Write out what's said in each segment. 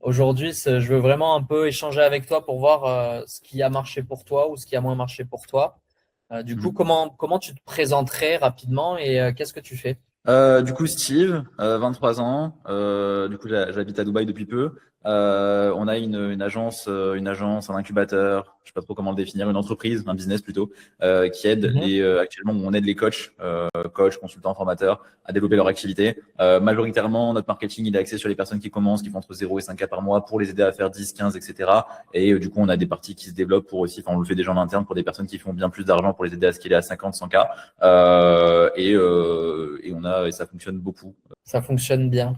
Aujourd'hui, je veux vraiment un peu échanger avec toi pour voir ce qui a marché pour toi ou ce qui a moins marché pour toi. Du coup, Mhm. comment tu te présenterais rapidement et qu'est-ce que tu fais? Du coup, Steve, 23 ans. Du coup, j'habite à Dubaï depuis peu. On a une agence, un incubateur, je sais pas trop comment le définir, une entreprise, un business plutôt, qui aide Mhm. actuellement, on aide les coachs, consultants, formateurs, à développer leur activité. Majoritairement, notre marketing, il est axé sur les personnes qui commencent, qui font entre 0 et 5K par mois pour les aider à faire 10, 15, etc. Et du coup, on a des parties qui se développent pour aussi, enfin, on le fait déjà en interne pour des personnes qui font bien plus d'argent pour les aider à scaler à 50, 100K. Et ça fonctionne beaucoup. Ça fonctionne bien.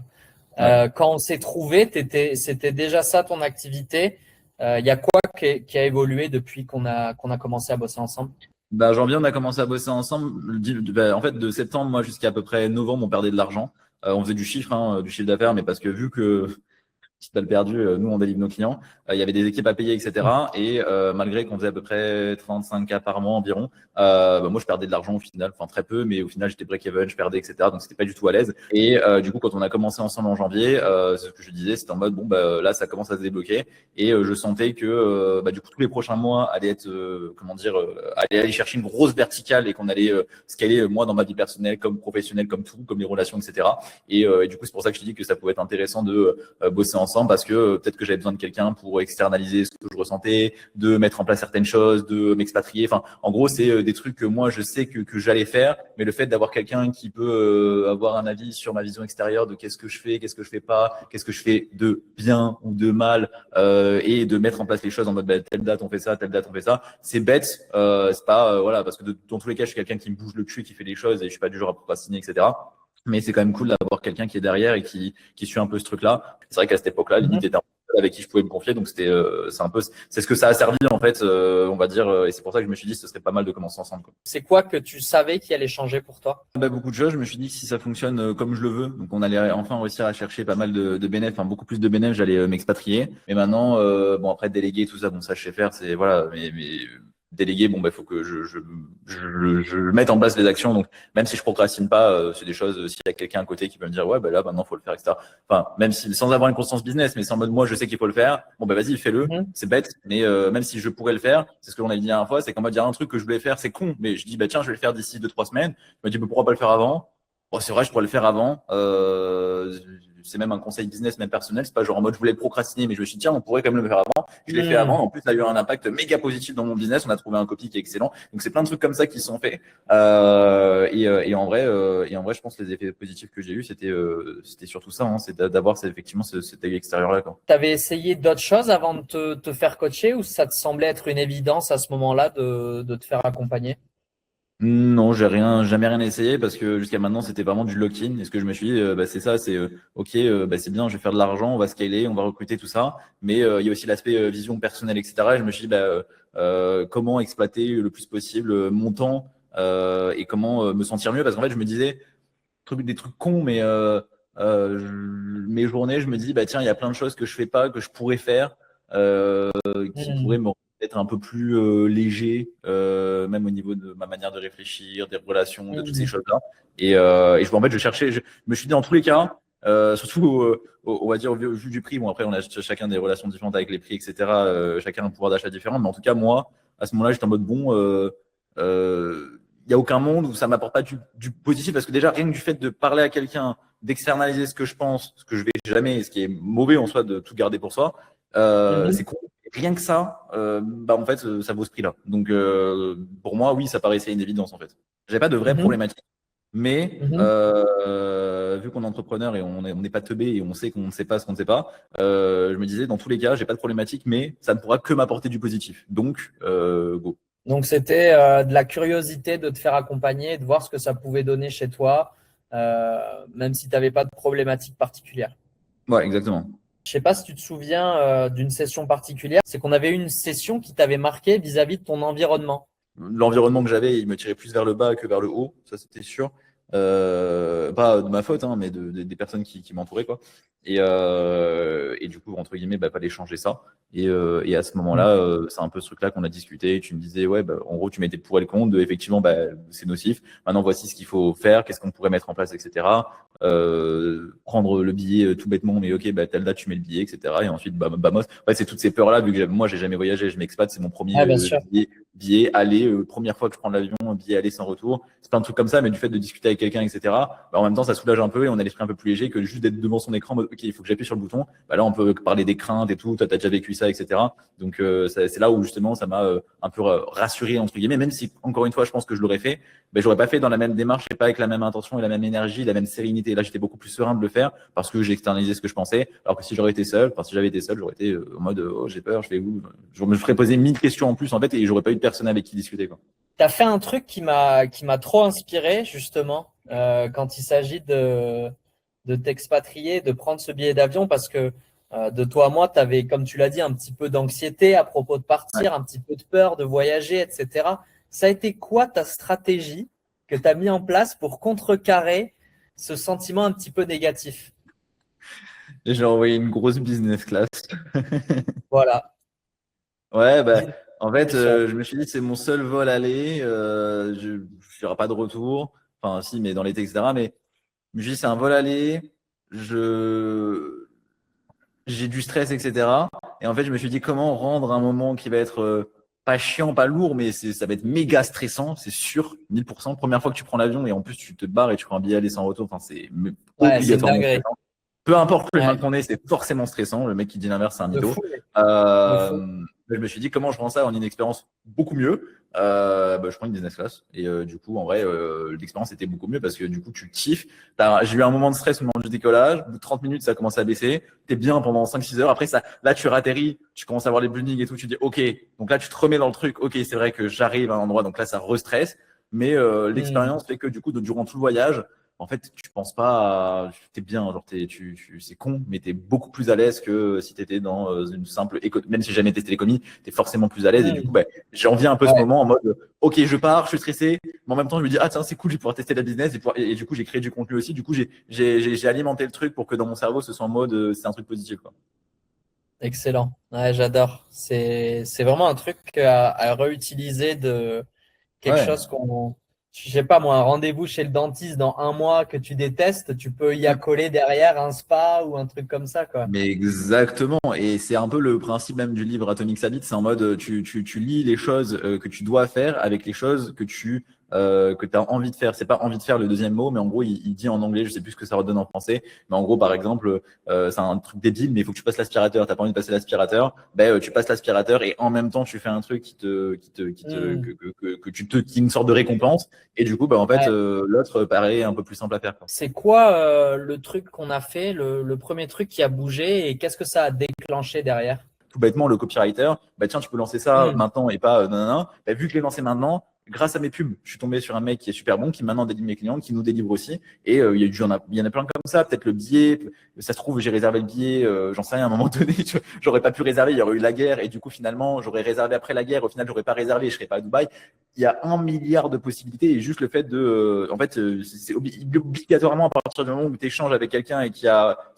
Ouais. Quand on s'est trouvé, c'était déjà ça ton activité. Il y a quoi qui a évolué depuis qu'on a commencé à bosser ensemble? Bah, janvier, on a commencé à bosser ensemble. En fait, de septembre, moi, jusqu'à à peu près novembre, on perdait de l'argent. On faisait du chiffre d'affaires, mais parce que vu que si t'as le perdu, nous, on délivre nos clients. Il y avait des équipes à payer, etc. Et malgré qu'on faisait à peu près 35K par mois environ, moi, je perdais de l'argent au final, enfin très peu, mais au final, j'étais break-even, je perdais, etc. Donc, c'était pas du tout à l'aise. Et du coup, quand on a commencé ensemble en janvier, c'est ce que je disais, c'était en mode, bon, bah, là, ça commence à se débloquer. Et je sentais que du coup, tous les prochains mois allaient être, allaient aller chercher une grosse verticale et qu'on allait scaler, moi, dans ma vie personnelle, comme professionnelle, comme tout, comme les relations, etc. Et du coup, c'est pour ça que je te dis que ça pouvait être intéressant de bosser ensemble parce que peut-être que j'avais besoin de quelqu'un pour externaliser ce que je ressentais, de mettre en place certaines choses, de m'expatrier. Enfin, en gros, c'est des trucs que moi, je sais que j'allais faire, mais le fait d'avoir quelqu'un qui peut avoir un avis sur ma vision extérieure de qu'est-ce que je fais, qu'est-ce que je fais pas, qu'est-ce que je fais de bien ou de mal, et de mettre en place les choses en mode bah, telle date on fait ça, telle date on fait ça, c'est bête, c'est pas voilà parce que dans tous les cas, je suis quelqu'un qui me bouge le cul, qui fait les choses et je suis pas du genre à procrastiner, etc. Mais c'est quand même cool d'avoir quelqu'un qui est derrière et qui suit un peu ce truc-là. C'est vrai qu'à cette époque-là, limite, était un peu avec qui je pouvais me confier. Donc c'est ce que ça a servi en fait, on va dire. Et c'est pour ça que je me suis dit, ce serait pas mal de commencer ensemble, quoi. C'est quoi que tu savais qui allait changer pour toi? Bah, beaucoup de choses. Je me suis dit que si ça fonctionne comme je le veux, donc on allait enfin réussir à chercher pas mal de bénéfices, enfin beaucoup plus de bénéfices, j'allais m'expatrier. Mais maintenant, bon après déléguer tout ça, bon ça je sais faire, c'est voilà. Mais déléguer, bon bah faut que je mette en place les actions. Donc même si je procrastine pas, c'est des choses. S'il y a quelqu'un à côté qui peut me dire ouais bah là maintenant faut le faire, etc. Enfin même si sans avoir une conscience business, mais c'est en mode moi je sais qu'il faut le faire. Bon bah vas-y fais-le. Mhm. C'est bête, mais même si je pourrais le faire, c'est ce que l'on avait dit la dernière fois, c'est qu'en mode il y a un truc que je voulais faire, c'est con, mais je dis bah tiens je vais le faire d'ici 2, 3 semaines. Je me dis, mais pourquoi pas le faire avant? Bon, c'est vrai, je pourrais le faire avant. C'est même un conseil business, même personnel. C'est pas genre en mode je voulais procrastiner, mais je me suis dit, tiens, on pourrait quand même le faire avant. Je l'ai fait avant. Mhm. En plus, ça a eu un impact méga positif dans mon business. On a trouvé un copy qui est excellent. Donc, c'est plein de trucs comme ça qui sont faits. Et en vrai, je pense que les effets positifs que j'ai eus, c'était surtout ça. Hein, c'est d'avoir effectivement cet œil extérieur-là, quoi. Tu avais essayé d'autres choses avant de te faire coacher ou ça te semblait être une évidence à ce moment-là de te faire accompagner? Non, jamais rien essayé parce que jusqu'à maintenant c'était vraiment du lock-in. Et ce que je me suis dit, bah, c'est ça, c'est ok, bah, c'est bien, je vais faire de l'argent, on va scaler, on va recruter tout ça. Mais il y a aussi l'aspect vision personnelle, etc. Et je me suis dit, bah, comment exploiter le plus possible mon temps et comment me sentir mieux. Parce qu'en fait, je me disais des trucs cons, mais mes journées, je me dis, bah tiens, il y a plein de choses que je fais pas, que je pourrais faire, qui pourraient Mhm. me être un peu plus léger, même au niveau de ma manière de réfléchir, des relations, de toutes ces Mhm. choses-là. Et en fait, je me suis dit dans tous les cas, surtout, on va dire, au vu du prix. Bon, après, on a chacun des relations différentes avec les prix, etc. Chacun a un pouvoir d'achat différent. Mais en tout cas, moi, à ce moment-là, j'étais en mode bon. Il n'y a aucun monde où ça m'apporte pas du positif parce que déjà rien que du fait de parler à quelqu'un, d'externaliser ce que je pense, ce que je vais jamais, ce qui est mauvais en soi de tout garder pour soi, c'est Mhm. con. Rien que ça, en fait, ça vaut ce prix-là. Donc pour moi, oui, ça paraissait une évidence en fait. J'avais pas de vraies Mhm. problématiques, mais Mhm. vu qu'on est entrepreneur et on n'est pas teubé et on sait qu'on ne sait pas ce qu'on ne sait pas, je me disais dans tous les cas, j'ai pas de problématique, mais ça ne pourra que m'apporter du positif. Donc go. Donc, c'était de la curiosité de te faire accompagner, de voir ce que ça pouvait donner chez toi, même si tu n'avais pas de problématique particulière. Ouais, exactement. Je sais pas si tu te souviens d'une session particulière, c'est qu'on avait eu une session qui t'avait marqué vis-à-vis de ton environnement. L'environnement que j'avais, il me tirait plus vers le bas que vers le haut, ça c'était sûr. Pas de ma faute, hein, mais des personnes qui m'entouraient, quoi. Et du coup, entre guillemets, fallait changer ça. Et à ce moment-là, c'est un peu ce truc-là qu'on a discuté. Et tu me disais, ouais, en gros, tu mettais le pour et le contre de, effectivement, c'est nocif. Maintenant, voici ce qu'il faut faire, qu'est-ce qu'on pourrait mettre en place, etc. Prendre le billet tout bêtement, mais ok, telle date, tu mets le billet, etc. Et ensuite, Bamos. Ouais, c'est toutes ces peurs-là, vu que moi, j'ai jamais voyagé, je m'expate, c'est mon premier Bien sûr. billet aller, première fois que je prends l'avion, billet aller sans retour. C'est plein de trucs comme ça, mais du fait de discuter avec quelqu'un, etc. En même temps, ça soulage un peu et on a l'esprit un peu plus léger que juste d'être devant son écran, ok, il faut que j'appuie sur le bouton. Là, on peut parler des craintes et tout. Toi, t'as déjà vécu ça, etc. Donc, c'est là où justement, ça m'a un peu rassuré entre guillemets, même si encore une fois, je pense que je l'aurais fait, j'aurais pas fait dans la même démarche et pas avec la même intention et la même énergie, la même sérénité. Là, j'étais beaucoup plus serein de le faire parce que j'ai externalisé ce que je pensais. Alors que si j'avais été seul, j'aurais été en mode oh, j'ai peur, je fais où, je me ferais poser 1000 questions en plus en fait et j'aurais pas eu de personne avec qui discuter, quoi. Tu as fait un truc qui m'a trop inspiré, justement, quand il s'agit de t'expatrier, de prendre ce billet d'avion, parce que de toi à moi, tu avais, comme tu l'as dit, un petit peu d'anxiété à propos de partir, un petit peu de peur de voyager, etc. Ça a été quoi ta stratégie que tu as mis en place pour contrecarrer ce sentiment un petit peu négatif? Et j'ai envoyé une grosse business class. Voilà. Ouais, Dis-nous en fait, solution. je me suis dit, c'est mon seul vol aller, je n'y aura pas de retour. Enfin, si, mais dans l'été, etc. Mais je me suis dit, c'est un vol aller, j'ai du stress, etc. Et en fait, je me suis dit, comment rendre un moment qui va être pas chiant, pas lourd, mais ça va être méga stressant, c'est sûr, 1000%. Première fois que tu prends l'avion et en plus, tu te barres et tu prends un billet aller sans retour, enfin, c'est Ouais, c'est une obligatoirement dinguerie. stressant. Peu importe le Ouais, humain qu'on est, c'est forcément stressant. Le mec qui dit l'inverse, c'est un de mytho. fou, de fou. Euh, je me suis dit, comment je rends ça en une expérience beaucoup mieux? Je prends une business class. Et du coup, en vrai, l'expérience était beaucoup mieux parce que du coup, tu kiffes. J'ai eu un moment de stress au moment du décollage. Au bout de 30 minutes, ça commence à baisser. T'es bien pendant 5-6 heures. Après, là, tu ratterris, tu commences à voir les buildings et tout. Tu dis, OK. Donc là, tu te remets dans le truc. OK, c'est vrai que j'arrive à un endroit. Donc là, ça restresse. Mais Hmm. l'expérience fait que du coup, durant tout le voyage, en fait, tu penses pas, t'es bien, genre c'est con, mais t'es beaucoup plus à l'aise que si t'étais dans une simple même si j'ai jamais testé l'économie, t'es forcément plus à l'aise. Et du coup, Hmm. j'ai envie un peu ce Ouais. moment en mode, ok, je pars, je suis stressé, mais en même temps, je me dis, ah tiens, c'est cool, je vais pouvoir tester la business et du coup, j'ai créé du contenu aussi. Du coup, j'ai alimenté le truc pour que dans mon cerveau, ce soit en mode, c'est un truc positif, quoi. Excellent. Ouais, j'adore. C'est vraiment un truc à réutiliser de quelque Ouais. chose je sais pas moi, un rendez-vous chez le dentiste dans un mois que tu détestes, tu peux y accoler derrière un spa ou un truc comme ça, quoi. Mais exactement, et c'est un peu le principe même du livre Atomic Habits, c'est en mode tu lis les choses que tu dois faire avec les choses que tu as envie de faire. C'est pas envie de faire le deuxième mot, mais en gros il dit en anglais, je sais plus ce que ça redonne en français, mais en gros par exemple c'est un truc débile, mais il faut que tu passes l'aspirateur. T'as pas envie de passer l'aspirateur, tu passes l'aspirateur et en même temps tu fais un truc Hmm. qui est une sorte de récompense, et du coup en fait Ouais. l'autre paraît un peu plus simple à faire, quoi. C'est quoi le truc qu'on a fait, le premier truc qui a bougé et qu'est-ce que ça a déclenché derrière? Tout bêtement, le copywriter, tiens, tu peux lancer ça Hmm. maintenant et pas nanana. Vu que je l'ai lancé maintenant, grâce à mes pubs, je suis tombé sur un mec qui est super bon, qui maintenant délivre mes clients, qui nous délivre aussi. Et il y en a plein comme ça. Peut-être le billet, ça se trouve, j'ai réservé le billet, j'en sais rien, à un moment donné, j'aurais pas pu réserver, il y aurait eu la guerre. Et du coup, finalement, j'aurais réservé après la guerre. Au final, j'aurais pas réservé, je serais pas à Dubaï. Il y a 1 milliard de possibilités et juste le fait de, en fait, c'est obligatoirement à partir du moment où tu échanges avec quelqu'un et qui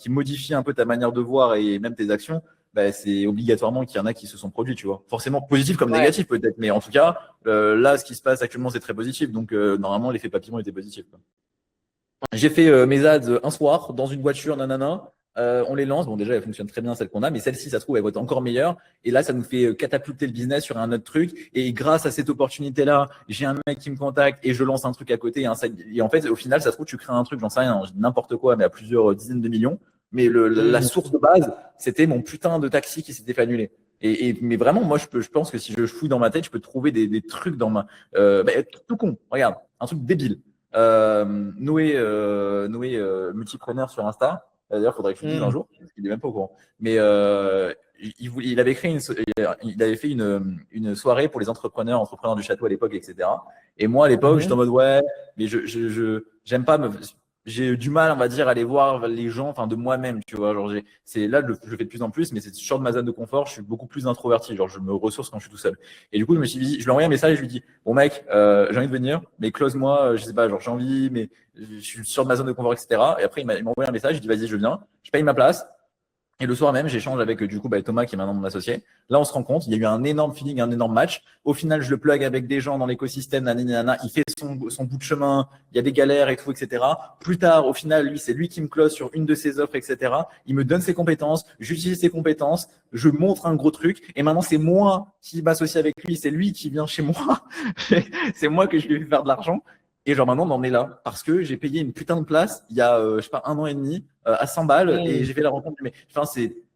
modifie un peu ta manière de voir et même tes actions, c'est obligatoirement qu'il y en a qui se sont produits, tu vois. Forcément positif comme Ouais. négatif peut-être, mais en tout cas, là, ce qui se passe actuellement, c'est très positif. Donc, normalement, l'effet papillon était positif, quoi. J'ai fait mes ads un soir dans une voiture, nanana. On les lance. Bon, déjà, elles fonctionnent très bien, celles qu'on a, mais celle-ci, ça se trouve, elle va être encore meilleure. Et là, ça nous fait catapulter le business sur un autre truc. Et grâce à cette opportunité-là, j'ai un mec qui me contacte et je lance un truc à côté. Et en fait, au final, ça se trouve, tu crées un truc, j'en sais rien, n'importe quoi, mais à plusieurs dizaines de millions. Mais la Hmm. source de base, c'était mon putain de taxi qui s'était fait annuler. Mais vraiment, moi, je pense que si je fouille dans ma tête, je peux trouver des trucs dans tout con. Regarde, un truc débile. Noé multipreneur sur Insta. D'ailleurs, il faudrait que je lui dise un Hmm. jour, parce qu'il est même pas au courant. Mais il avait créé il avait fait une soirée pour les entrepreneurs du château à l'époque, etc. Et moi, à l'époque, j'étais en Mhm. mode ouais, mais j'aime pas j'ai du mal, on va dire, à aller voir les gens, enfin, de moi-même, tu vois. Genre, c'est là, je le fais de plus en plus, mais c'est sur de ma zone de confort. Je suis beaucoup plus introverti. Genre, je me ressource quand je suis tout seul. Et du coup, je lui ai envoyé un message et je lui dis, bon, mec, j'ai envie de venir, mais close-moi, je sais pas, genre, j'ai envie, mais je suis sur de ma zone de confort, etc. Et après, il m'a envoyé un message, je dis, vas-y, je viens, je paye ma place. Et le soir même, j'échange avec du coup Thomas qui est maintenant mon associé. Là, on se rend compte, il y a eu un énorme feeling, un énorme match. Au final, je le plug avec des gens dans l'écosystème, nanana, il fait son bout de chemin, il y a des galères et tout, etc. Plus tard, au final, c'est lui qui me close sur une de ses offres, etc. Il me donne ses compétences, j'utilise ses compétences, je montre un gros truc. Et maintenant, c'est moi qui m'associe avec lui, c'est lui qui vient chez moi. C'est moi que je lui fais faire de l'argent. Et genre maintenant, on en est là parce que j'ai payé une putain de place il y a, je sais pas, 1 an et demi à 100 balles et j'ai fait la rencontre. Mais enfin,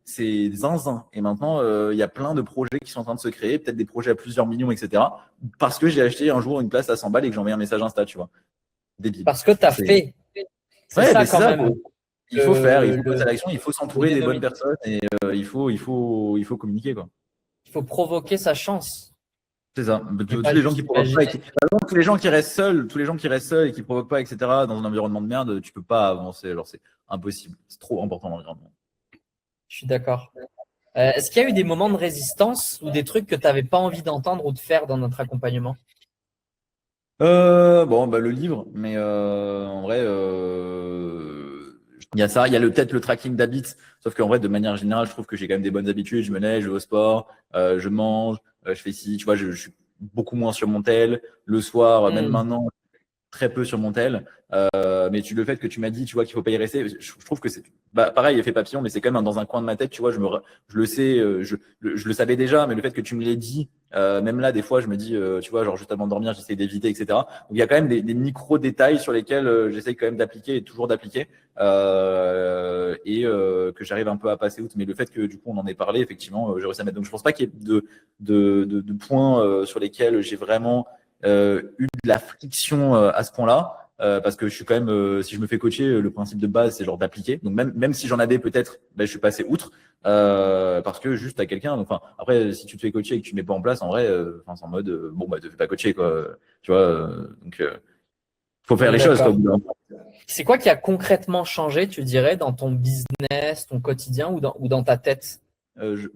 c'est zinzin. Et maintenant, il y a plein de projets qui sont en train de se créer, peut-être des projets à plusieurs millions, etc. Parce que j'ai acheté un jour une place à 100 balles et que j'ai envoyé un message Insta, tu vois. Débile. Parce que tu as fait. C'est Ouais, ça mais c'est quand ça. même. Il faut faire, il faut passer à l'action, il faut s'entourer des bonnes dénominer. personnes et il faut communiquer, quoi. Il faut provoquer sa chance. C'est ça. Et Tous pas les gens juste qui provoquent pas, imaginer. tous les gens qui restent seuls, et qui provoquent pas, etc. Dans un environnement de merde, tu peux pas avancer. Alors c'est impossible. C'est trop important l'environnement. Je suis d'accord. Est-ce qu'il y a eu des moments de résistance ou des trucs que tu n'avais pas envie d'entendre ou de faire dans notre accompagnement? Bon, le livre, mais en vrai, il y a ça, il y a peut-être le tracking d'habits, sauf qu'en vrai, de manière générale, je trouve que j'ai quand même des bonnes habitudes. Je me lève, je vais au sport, je mange, je fais ci, tu vois, je suis beaucoup moins sur mon tel. Le soir, même maintenant, très peu sur mon tel. Mais le fait que tu m'as dit, tu vois, qu'il faut pas y rester, je trouve que c'est pareil, effet papillon, mais c'est quand même dans un coin de ma tête, tu vois, je le sais, je le savais déjà, mais le fait que tu me l'aies dit, même là, des fois, je me dis, tu vois, genre juste avant de dormir, j'essaie d'éviter, etc. Donc il y a quand même des micro détails sur lesquels j'essaie quand même d'appliquer et toujours d'appliquer, que j'arrive un peu à passer outre. Mais le fait que du coup on en ait parlé, effectivement, j'ai réussi à mettre. Donc je pense pas qu'il y ait de points sur lesquels j'ai vraiment eu de la friction à ce point-là. Parce que je suis quand même, si je me fais coacher, le principe de base, c'est genre d'appliquer. Donc même si j'en avais peut-être, je suis passé outre parce que juste à quelqu'un. Enfin, après, si tu te fais coacher et que tu mets pas en place, en vrai, c'est en mode te fais pas coacher quoi. Tu vois. Donc, faut faire les choses quoi. C'est quoi qui a concrètement changé, tu dirais, dans ton business, ton quotidien ou dans ta tête?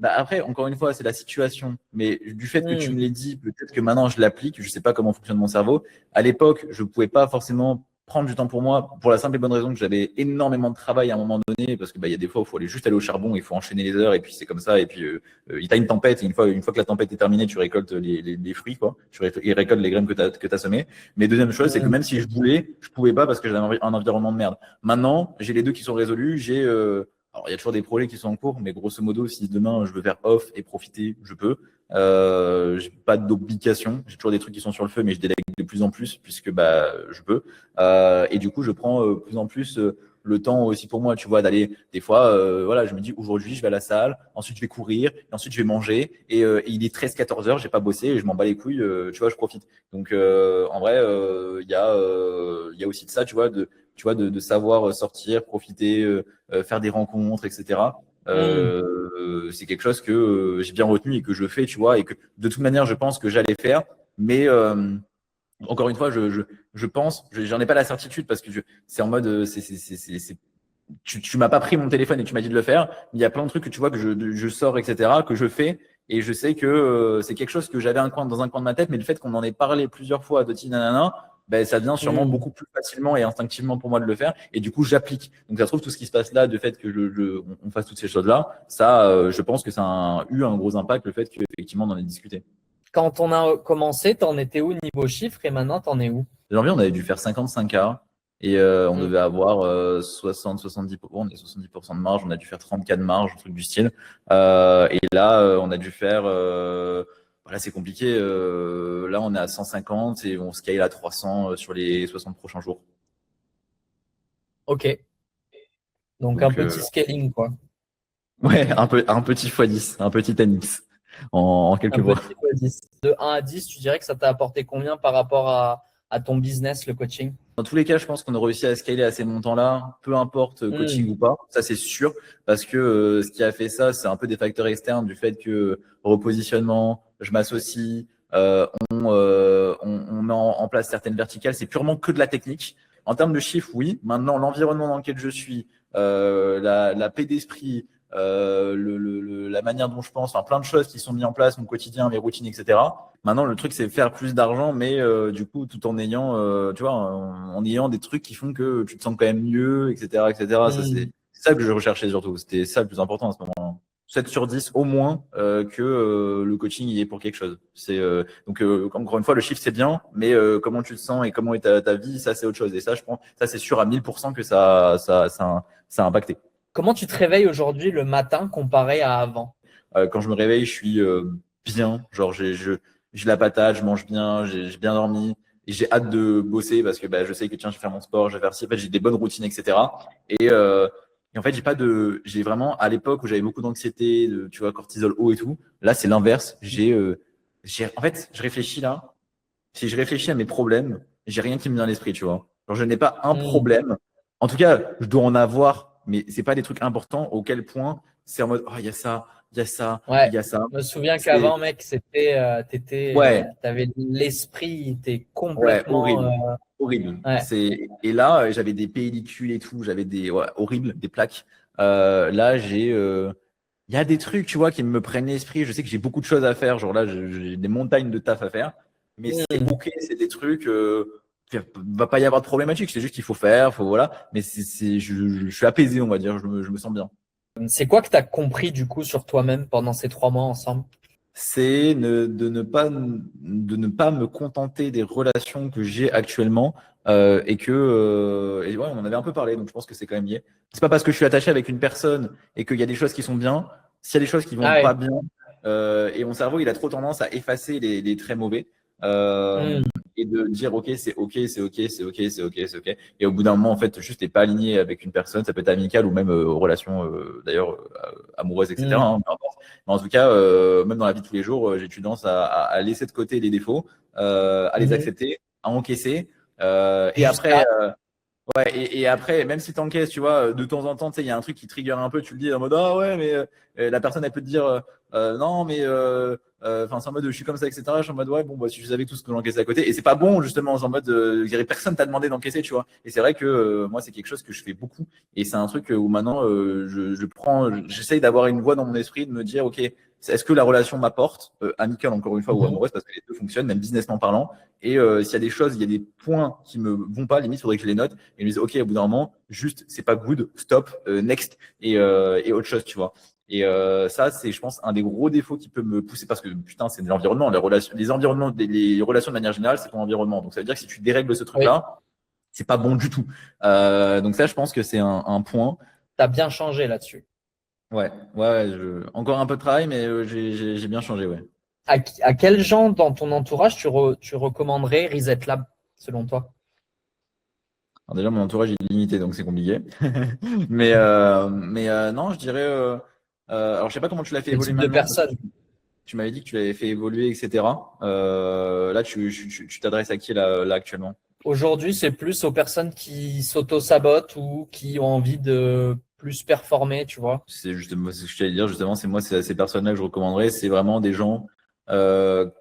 Après, encore une fois, c'est la situation. Mais du fait que tu me l'aies dit, peut-être que maintenant je l'applique. Je sais pas comment fonctionne mon cerveau. À l'époque, je pouvais pas forcément prendre du temps pour moi, pour la simple et bonne raison que j'avais énormément de travail à un moment donné, parce que il y a des fois où il faut aller au charbon, il faut enchaîner les heures, et puis c'est comme ça. Et puis il y a une tempête, et une fois que la tempête est terminée, tu récoltes les fruits, quoi. Tu récoltes les graines que t'as semées. Mais deuxième chose, c'est que même si je voulais, je pouvais pas parce que j'avais un environnement de merde. Maintenant, j'ai les deux qui sont résolus. Alors, il y a toujours des projets qui sont en cours, mais grosso modo, si demain je veux faire off et profiter, je peux. J'ai pas d'obligation. J'ai toujours des trucs qui sont sur le feu, mais je délègue de plus en plus puisque je peux. Et du coup, je prends plus en plus le temps aussi pour moi, tu vois, d'aller des fois, voilà, je me dis aujourd'hui, je vais à la salle, ensuite je vais courir, et ensuite je vais manger, et il est 13-14 heures, j'ai pas bossé, et je m'en bats les couilles, tu vois, je profite. Donc, en vrai, il y a aussi de ça, tu vois, de savoir sortir, profiter, faire des rencontres, etc. C'est quelque chose que j'ai bien retenu et que je fais, tu vois, et que de toute manière, je pense que j'allais faire, mais encore une fois, je pense, j'en ai pas la certitude parce que c'est en mode, tu m'as pas pris mon téléphone et tu m'as dit de le faire. Il y a plein de trucs que tu vois que je sors, etc., que je fais. Et je sais que c'est quelque chose que j'avais dans un coin de ma tête, mais le fait qu'on en ait parlé plusieurs fois de nanana, ça devient sûrement beaucoup plus facilement et instinctivement pour moi de le faire. Et du coup, j'applique. Donc, ça se trouve, tout ce qui se passe là, du fait que on fasse toutes ces choses-là, ça, je pense que ça a eu un gros impact, le fait qu'effectivement, on en ait discuté. Quand on a commencé, t'en étais où niveau chiffre et maintenant t'en es où? Janvier, on avait dû faire 55K et on devait avoir 60-70%. On est 70% de marge, on a dû faire 30K de marge, un truc du style. Et là, on a dû faire. Là, c'est compliqué. Là, on est à 150 et on scale à 300 sur les 60 prochains jours. Ok. Donc un petit scaling, quoi. Ouais, un petit x10, un petit 10x en quelques Un mois. petit x10. De 1 à 10, tu dirais que ça t'a apporté combien par rapport à ton business, le coaching? Dans tous les cas, je pense qu'on a réussi à scaler à ces montants-là, peu importe coaching ou pas. Ça, c'est sûr, parce que ce qui a fait ça, c'est un peu des facteurs externes du fait que repositionnement, je m'associe, on met en place certaines verticales. C'est purement que de la technique. En termes de chiffres, oui. Maintenant, l'environnement dans lequel je suis, la paix d'esprit, la manière dont je pense, enfin plein de choses qui sont mises en place, mon quotidien, mes routines, etc. Maintenant, le truc, c'est faire plus d'argent, mais du coup, tout en ayant, tu vois, en ayant des trucs qui font que tu te sens quand même mieux, etc., etc. Ça, ça que je recherchais surtout. C'était ça le plus important à ce moment-là. 7 sur 10 au moins que le coaching y est pour quelque chose. Donc encore une fois, le chiffre c'est bien, mais comment tu te sens et comment est ta vie, ça c'est autre chose. Et ça, je pense, ça c'est sûr à 1000% que ça a impacté. Comment tu te réveilles aujourd'hui le matin comparé à avant? Quand je me réveille, je suis bien. Genre, j'ai la patate, je mange bien, j'ai bien dormi. Et j'ai hâte de bosser parce que je sais que tiens, je vais faire mon sport, je vais faire ci. En fait, j'ai des bonnes routines, etc. Et en fait, j'ai vraiment, à l'époque où j'avais beaucoup d'anxiété, tu vois, cortisol haut et tout, là, c'est l'inverse. En fait, je réfléchis là. Si je réfléchis à mes problèmes, j'ai rien qui me vient à l'esprit, tu vois. Genre, je n'ai pas un problème. En tout cas, je dois en avoir, mais c'est pas des trucs importants auquel point c'est en mode, oh, il y a ça, il y a ça, il Ouais, y a ça. je me souviens C'est, qu'avant, mec, ouais, t'avais l'esprit, t'es ouais, complètement, horrible. Horrible. ouais. Et là, j'avais des pellicules et tout, j'avais ouais, horrible, des plaques. Là, il y a des trucs, tu vois, qui me prennent l'esprit. Je sais que j'ai beaucoup de choses à faire. Genre là, j'ai des montagnes de taf à faire. Mais c'est OK, c'est des trucs, il va pas y avoir de problématique. C'est juste qu'il faut faire, voilà. Mais je suis apaisé, on va dire. Je me sens bien. C'est quoi que tu as compris du coup sur toi-même pendant ces 3 mois ensemble? C'est de ne pas me contenter des relations que j'ai actuellement et ouais, on en avait un peu parlé, donc je pense que c'est quand même lié. C'est pas parce que je suis attaché avec une personne et qu'il y a des choses qui sont bien, s'il y a des choses qui vont Ah pas ouais. bien, et mon cerveau il a trop tendance à effacer les très mauvais euh, Hmm. et de dire ok c'est ok c'est ok c'est ok c'est ok c'est ok et au bout d'un moment en fait juste t'es pas aligné avec une personne, ça peut être amical ou même relation d'ailleurs amoureuse etc. Hmm. Hein, peu importe. Mais en tout cas, même dans la vie de tous les jours, j'ai tendance à laisser de côté les défauts, à les Mhm. accepter, à encaisser. Et après, Jusqu'à. ouais, et après, même si tu encaisses, tu vois, de temps en temps, tu sais, il y a un truc qui trigger un peu, tu le dis en mode ah ouais, mais la personne elle peut te dire non, mais enfin c'est en mode je suis comme ça, etc. Je suis en mode ouais, bon, bah si je savais tout ce que j'encaissais à côté, et c'est pas bon justement, c'est en mode personne t'a demandé d'encaisser, tu vois. Et c'est vrai que moi c'est quelque chose que je fais beaucoup, et c'est un truc où maintenant j'essaye d'avoir une voix dans mon esprit, de me dire ok, est-ce que la relation m'apporte, amicale encore une fois ou Mhm. amoureuse, parce que les deux fonctionnent, même businessment parlant. Et s'il y a des choses, il y a des points qui me vont pas, limite, il faudrait que je les note. Et je me dis, OK, au bout d'un moment, juste, c'est pas good, stop, next, et autre chose, tu vois. Et ça, c'est, je pense, un des gros défauts qui peut me pousser parce que, putain, c'est de l'environnement. Les environnements, les relations de manière générale, c'est ton environnement. Donc, ça veut dire que si tu dérègles ce Oui, truc-là, c'est pas bon du tout. Donc, ça, je pense que c'est un point. tu as bien changé là-dessus. Ouais, ouais, encore un peu de travail, mais j'ai bien changé, ouais. À quels gens dans ton entourage tu recommanderais Reset Lab, selon toi? Alors déjà, mon entourage est limité, donc c'est compliqué. Mais non, je dirais. Alors, je sais pas comment tu l'as fait Quel évoluer type de maintenant, parce que personne? tu m'avais dit que tu l'avais fait évoluer, etc. Là, tu t'adresses à qui là actuellement? Aujourd'hui, c'est plus aux personnes qui s'auto-sabotent ou qui ont envie de plus performer, tu vois. C'est justement ce que je t'allais dire, justement, c'est ces personnes-là que je recommanderais. C'est vraiment des gens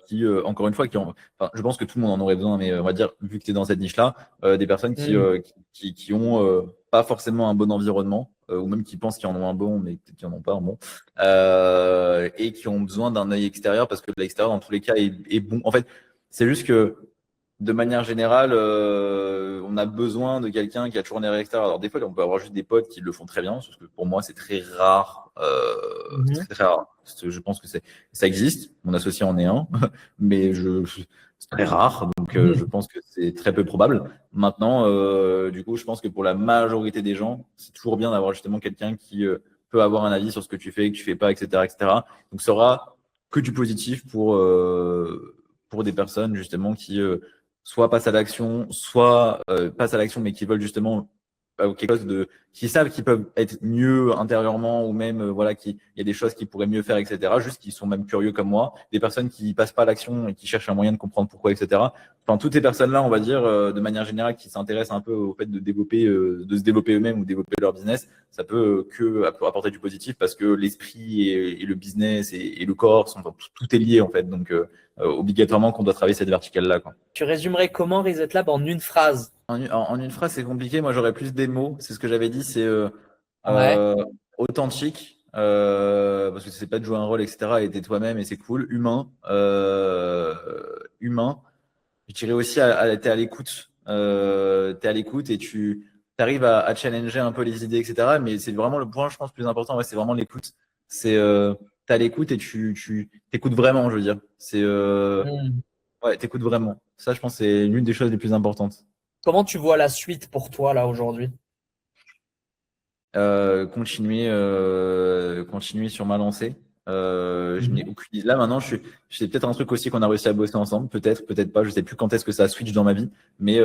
qui, encore une fois, enfin, je pense que tout le monde en aurait besoin, mais on va dire, vu que tu es dans cette niche-là, des personnes Hmm. qui ont pas forcément un bon environnement, ou même qui pensent qu'ils en ont un bon, mais peut-être qu'ils en ont pas un bon, et qui ont besoin d'un œil extérieur, parce que l'extérieur, dans tous les cas, est bon. En fait, c'est juste que de manière générale, on a besoin de quelqu'un qui a toujours un air extérieur. Alors des fois, on peut avoir juste des potes qui le font très bien, parce que pour moi, c'est très rare. Mhm. C'est très rare. Je pense que ça existe. Mon associé en est un, mais c'est très rare. Donc, je Mhm. pense que c'est très peu probable. Maintenant, du coup, je pense que pour la majorité des gens, c'est toujours bien d'avoir justement quelqu'un qui peut avoir un avis sur ce que tu fais, que tu fais pas, etc., etc. Donc, ça aura que du positif pour des personnes justement qui soit passent à l'action, soit passent à l'action mais qui veulent justement quelque chose qui savent qu'ils peuvent être mieux intérieurement ou même voilà il y a des choses qu'ils pourraient mieux faire, etc. Juste qui sont même curieux comme moi, des personnes qui passent pas à l'action et qui cherchent un moyen de comprendre pourquoi, etc. Enfin toutes ces personnes-là, on va dire de manière générale, qui s'intéressent un peu au fait de se développer eux-mêmes ou développer leur business, ça peut apporter du positif parce que l'esprit et le business et le corps sont tout est lié en fait. Donc obligatoirement qu'on doit travailler cette verticale-là, quoi. Tu résumerais comment Reset Lab en une phrase? En une phrase, c'est compliqué. Moi, j'aurais plus des mots. C'est ce que j'avais dit. C'est Ouais. euh, authentique, parce que c'est pas de jouer un rôle, etc. Et t'es toi-même et c'est cool. Humain. Je dirais aussi, t'es à l'écoute. T'es à l'écoute et arrives à challenger un peu les idées, etc. Mais c'est vraiment le point, je pense, plus important, ouais, c'est vraiment l'écoute. C'est t'as l'écoute et tu t'écoutes vraiment, je veux dire. C'est Hmm. ouais, t'écoutes vraiment. Ça, je pense, c'est l'une des choses les plus importantes. Comment tu vois la suite pour toi là aujourd'hui? Continuer sur ma lancée. Je n'ai Mhm. aucune idée. Là, maintenant, c'est peut-être un truc aussi qu'on a réussi à bosser ensemble. Peut-être, peut-être pas. Je sais plus quand est-ce que ça switch dans ma vie. Mais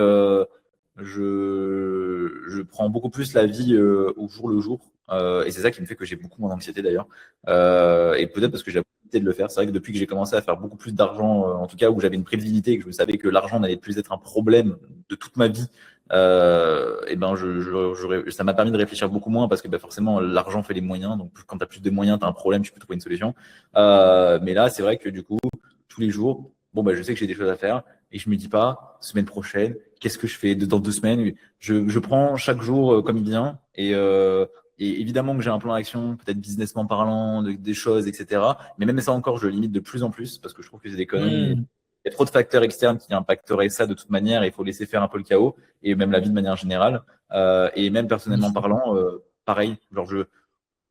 je prends beaucoup plus la vie au jour le jour. Et c'est ça qui me fait que j'ai beaucoup moins d'anxiété d'ailleurs. Et peut-être parce que j'ai la possibilité de le faire. C'est vrai que depuis que j'ai commencé à faire beaucoup plus d'argent, en tout cas où j'avais une prévisibilité et que je savais que l'argent n'allait plus être un problème de toute ma vie, et ben ça m'a permis de réfléchir beaucoup moins parce que ben, forcément l'argent fait les moyens. Donc quand tu as plus de moyens, tu as un problème, tu peux trouver une solution. Mais là, c'est vrai que du coup, tous les jours, bon, bah, je sais que j'ai des choses à faire et je me dis pas, semaine prochaine, qu'est-ce que je fais dans 2 semaines? Je prends chaque jour comme il vient et évidemment que j'ai un plan d'action, peut-être businessment parlant, des choses, etc. Mais même ça encore, je le limite de plus en plus parce que je trouve que c'est des conneries. Hmm. Il y a trop de facteurs externes qui impacteraient ça de toute manière et il faut laisser faire un peu le chaos et même la vie de manière générale. Et même personnellement parlant, pareil, genre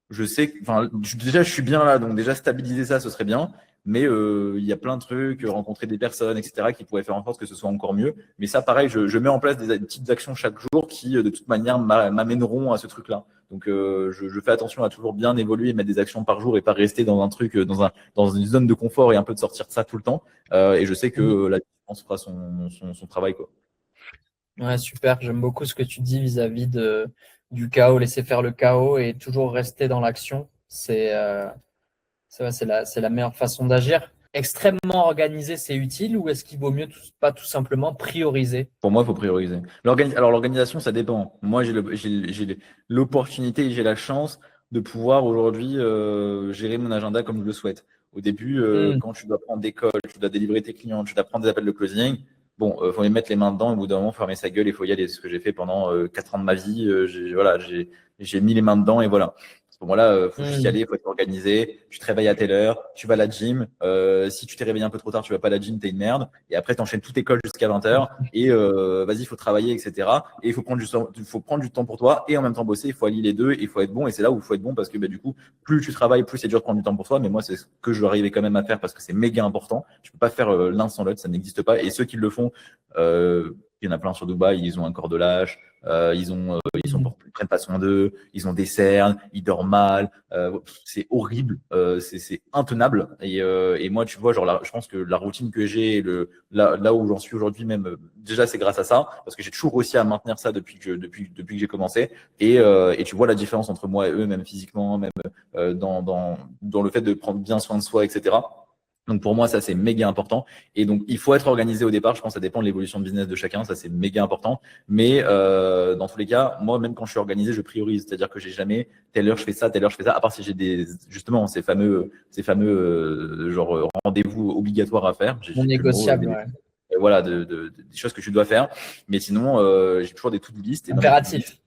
je sais que, enfin, déjà, je suis bien là, donc déjà, stabiliser ça, ce serait bien. Mais il y a plein de trucs, rencontrer des personnes, etc., qui pourraient faire en sorte que ce soit encore mieux. Mais ça, pareil, je mets en place des petites actions chaque jour qui, de toute manière, m'amèneront à ce truc-là. Donc, je fais attention à toujours bien évoluer et mettre des actions par jour et pas rester dans un truc, dans une zone de confort et un peu de sortir de ça tout le temps. Et je sais que Hmm. la différence fera son travail, quoi. Ouais, super. J'aime beaucoup ce que tu dis vis-à-vis du chaos, laisser faire le chaos et toujours rester dans l'action. C'est la meilleure façon d'agir. Extrêmement organisé, c'est utile ou est-ce qu'il vaut mieux pas tout simplement prioriser? Pour moi, il faut prioriser. Alors, l'organisation, ça dépend. Moi, j'ai l'opportunité et j'ai la chance de pouvoir aujourd'hui gérer mon agenda comme je le souhaite. Au début, Hmm. quand tu dois prendre des calls, tu dois délivrer tes clients, tu dois prendre des appels de closing, bon, faut les mettre les mains dedans. Au bout d'un moment, fermer sa gueule, il faut y aller. C'est ce que j'ai fait pendant 4 ans de ma vie. Voilà, j'ai mis les mains dedans et voilà. À ce moment-là, faut juste y Hmm. aller, faut être organisé. Tu te réveilles à telle heure, tu vas à la gym. Si tu t'es réveillé un peu trop tard, tu vas pas à la gym, t'es une merde. Et après, tu enchaînes toutes tes calls jusqu'à 20 h et vas-y, il faut travailler, etc. Et il faut prendre du temps pour toi et en même temps bosser. Il faut allier les deux et il faut être bon. Et c'est là où il faut être bon parce que bah, du coup, plus tu travailles, plus c'est dur de prendre du temps pour toi. Mais moi, c'est ce que je dois arriver quand même à faire parce que c'est méga important. Tu peux pas faire l'un sans l'autre, ça n'existe pas. Et ceux qui le font, il y en a plein sur Dubaï, ils ont un corps de lâche, ils prennent pas soin d'eux, ils ont des cernes, ils dorment mal, c'est horrible, c'est intenable. Et moi, tu vois, genre je pense que la routine que j'ai, là où j'en suis aujourd'hui même, déjà c'est grâce à ça, parce que j'ai toujours réussi à maintenir ça depuis que j'ai commencé. Et tu vois la différence entre moi et eux, même physiquement, même dans le fait de prendre bien soin de soi, etc. Donc pour moi, ça c'est méga important. Et donc il faut être organisé au départ. Je pense que ça dépend de l'évolution de business de chacun. Ça c'est méga important. Mais dans tous les cas, moi même quand je suis organisé, je priorise. C'est-à-dire que j'ai jamais telle heure je fais ça, telle heure je fais ça. À part si j'ai justement ces fameux genre rendez-vous obligatoires à faire. Non J'ai plus le mot. négociable, ouais. Voilà, des choses que tu dois faire. Mais sinon, j'ai toujours des to-do list. Et dans mes to-do list, Impératif.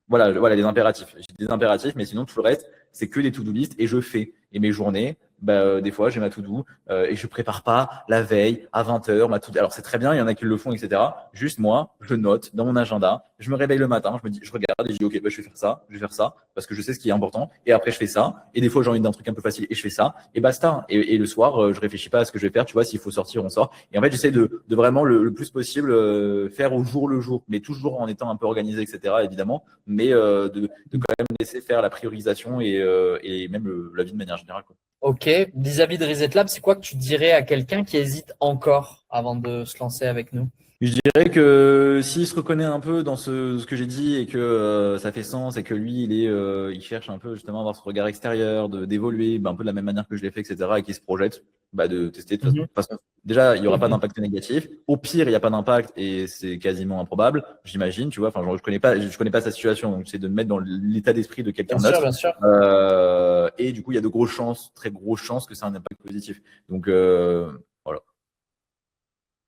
voilà, les impératifs. J'ai des impératifs, mais sinon, tout le reste, c'est que des to-do list et je fais. Et mes journées, bah, des fois, j'ai ma to-do et je prépare pas la veille à 20 h ma to-do. Alors, c'est très bien, il y en a qui le font, etc. Juste moi, je note dans mon agenda. Je me réveille le matin, je regarde et je dis, OK, bah, je vais faire ça parce que je sais ce qui est important. Et après, je fais ça. Et des fois, j'ai envie d'un truc un peu facile et je fais ça. Et basta. Et le soir, je réfléchis pas à ce que je vais faire. Tu vois, s'il faut sortir, on sort. Et en fait, j'essaie de vraiment le plus possible faire au jour le jour, mais toujours en étant un peu organisé, etc. Évidemment, mais de quand même laisser faire la priorisation et même la vie de manière générale, quoi. Ok. Vis-à-vis de Reset Lab, c'est quoi que tu dirais à quelqu'un qui hésite encore avant de se lancer avec nous? Je dirais que s'il se reconnaît un peu dans ce que j'ai dit et que ça fait sens et que lui, il cherche un peu justement à avoir ce regard extérieur, d'évoluer un peu de la même manière que je l'ai fait, etc., et qu'il se projette, bah, de tester. De Mhm. toute façon, déjà, il n'y aura pas Mhm. d'impact négatif. Au pire, il n'y a pas d'impact et c'est quasiment improbable, j'imagine, tu vois. Enfin, genre, je connais pas sa situation, donc c'est de me mettre dans l'état d'esprit de quelqu'un Bien sûr, neutre. bien sûr. Et du coup, il y a de grosses chances, très grosses chances que ça ait un impact positif. Donc, voilà.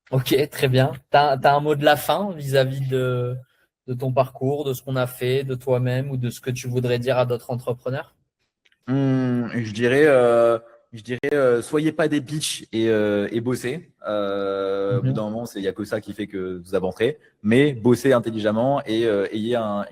Ok, très bien. T'as un mot de la fin vis-à-vis de ton parcours, de ce qu'on a fait, de toi-même ou de ce que tu voudrais dire à d'autres entrepreneurs? Je dirais Je dirais, soyez pas des bitches et bossez. Au bout d'un moment, il n'y a que ça qui fait que vous avancerez. Mais bossez intelligemment et ayez un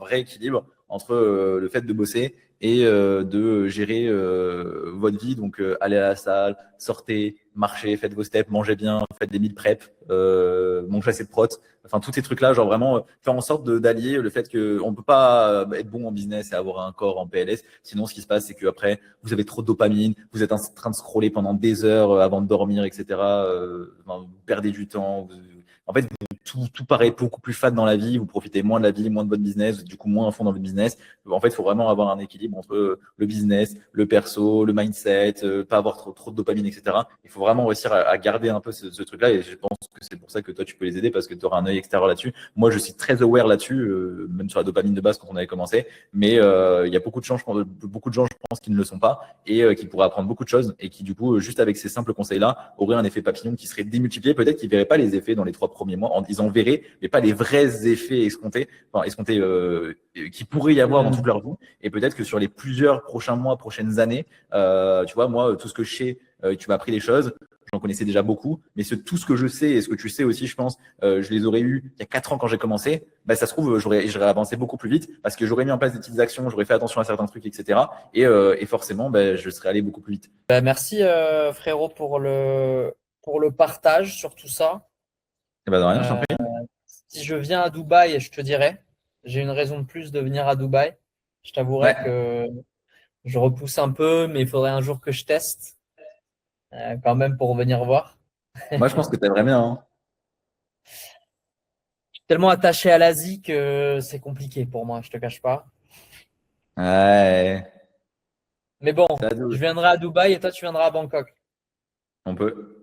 vrai équilibre entre le fait de bosser et de gérer votre vie. Donc, allez à la salle, sortez, marchez, faites vos steps, mangez bien, faites des meal prep, mangez assez de prot. Enfin, tous ces trucs-là, genre vraiment faire en sorte d'allier le fait qu'on ne peut pas être bon en business et avoir un corps en PLS. Sinon, ce qui se passe, c'est qu'après, vous avez trop de dopamine, vous êtes en train de scroller pendant des heures avant de dormir, etc. Vous perdez du temps. En fait, tout paraît beaucoup plus fade dans la vie. Vous profitez moins de la vie, moins de votre business, du coup moins à fond dans le business. En fait, il faut vraiment avoir un équilibre entre le business, le perso, le mindset, pas avoir trop de dopamine, etc. Il faut vraiment réussir à garder un peu ce truc-là. Et je pense que c'est pour ça que toi, tu peux les aider parce que tu auras un œil extérieur là-dessus. Moi, je suis très aware là-dessus, même sur la dopamine de base quand on avait commencé. Mais il y a beaucoup de gens, je pense, qui ne le sont pas et qui pourraient apprendre beaucoup de choses et qui, du coup, juste avec ces simples conseils-là, auraient un effet papillon qui serait démultiplié. Peut-être qu'ils ne verraient pas les effets dans les 3 premiers mois. Ils en verraient, mais pas les vrais effets escomptés, qui pourraient y avoir dans toute leur vie. Et peut-être que sur les plusieurs prochains mois, prochaines années, tu vois, moi, tout ce que je sais, tu m'as appris des choses. J'en connaissais déjà beaucoup, mais tout ce que je sais et ce que tu sais aussi, je pense, je les aurais eu il y a 4 ans quand j'ai commencé. Bah, ça se trouve, j'aurais avancé beaucoup plus vite parce que j'aurais mis en place des petites actions, j'aurais fait attention à certains trucs, etc. Et forcément, bah, je serais allé beaucoup plus vite. Merci frérot pour le partage sur tout ça. Et bah, de rien, je t'en Euh, prie. Si je viens à Dubaï, je te dirai. J'ai une raison de plus de venir à Dubaï. Je t'avouerai Ouais, que je repousse un peu, mais il faudrait un jour que je teste quand même pour venir voir. moi, je pense que t'aimerais bien, hein. Je suis tellement attaché à l'Asie que c'est compliqué pour moi, je te cache pas. Ouais, Mais bon, c'est je ado. viendrai à Dubaï et toi tu viendras à Bangkok. On peut.